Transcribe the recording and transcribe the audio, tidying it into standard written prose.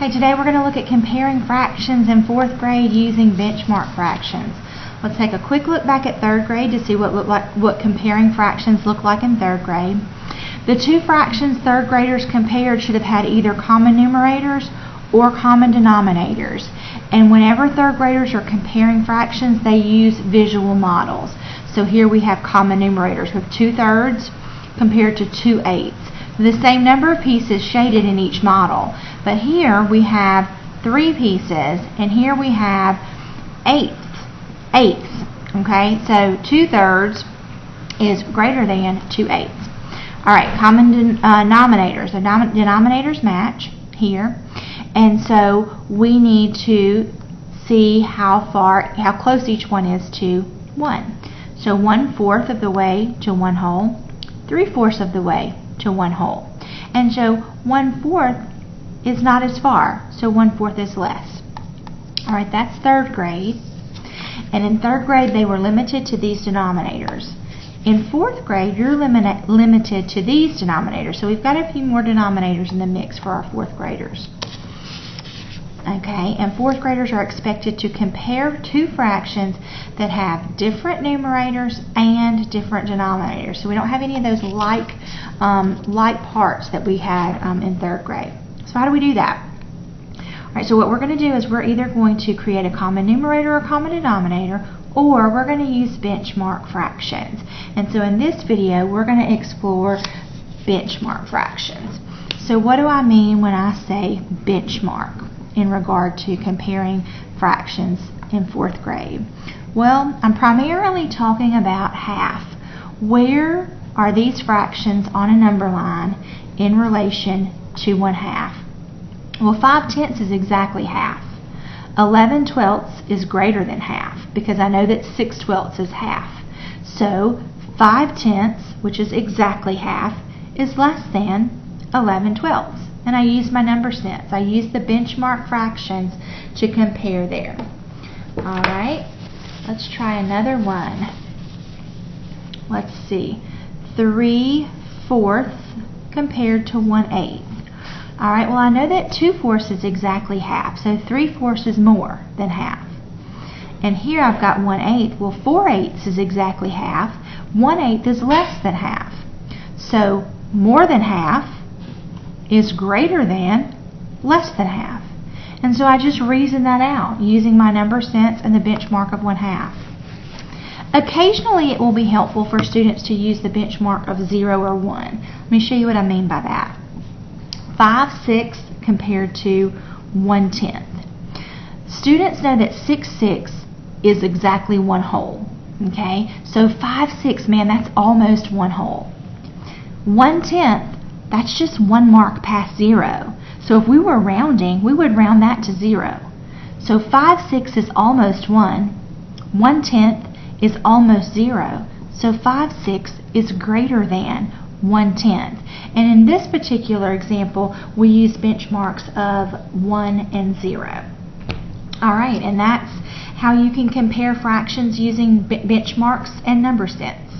Okay, today we're going to look at comparing fractions in 4th grade using benchmark fractions. Let's take a quick look back at 3rd grade to see what comparing fractions look like in 3rd grade. The two fractions 3rd graders compared should have had either common numerators or common denominators. And whenever 3rd graders are comparing fractions, they use visual models. So here we have common numerators with 2/3 compared to 2/8. The same number of pieces shaded in each model. But here we have 3 pieces, and here we have eighths. Okay, so 2/3 is greater than 2/8. Alright, common denominators. The denominators match here. And so we need to see how close each one is to 1. So 1/4 of the way to 1 whole, 3/4 of the way to 1 whole. And so 1/4 is not as far, so 1/4 is less. Alright, that's 3rd grade. And in 3rd grade they were limited to these denominators. In 4th grade you're limited to these denominators. So we've got a few more denominators in the mix for our 4th graders. Okay, and 4th graders are expected to compare two fractions that have different numerators and different denominators. So we don't have any of those like parts that we had in 3rd grade. So how do we do that? Alright, so what we're going to do is we're either going to create a common numerator or common denominator, or we're going to use benchmark fractions. And so in this video we're going to explore benchmark fractions. So what do I mean when I say benchmark in regard to comparing fractions in 4th grade? Well, I'm primarily talking about half. Where are these fractions on a number line in relation to 1/2? Well, 5/10 is exactly half. 11/12 is greater than half because I know that 6/12 is half. So 5/10, which is exactly half, is less than 11/12. And I use my number sense. I use the benchmark fractions to compare there. Alright, let's try another one. Let's see. 3/4 compared to 1/8. Alright, well I know that 2/4 is exactly half, so 3/4 is more than half. And here I've got 1/8. Well, 4/8 is exactly half. 1/8 is less than half. So more than half is greater than less than half. And so I just reason that out using my number sense and the benchmark of 1/2. Occasionally it will be helpful for students to use the benchmark of 0 or 1. Let me show you what I mean by that. 5/6 compared to 1/10. Students know that 6/6 is exactly 1 whole. Okay, so 5/6, man, that's almost 1 whole. 1/10, that's just 1 mark past 0. So if we were rounding, we would round that to 0. So 5/6 is almost 1. 1/10 is almost 0. So 5/6 is greater than 1/10. And in this particular example, we use benchmarks of 1 and 0. Alright, and that's how you can compare fractions using benchmarks and number sense.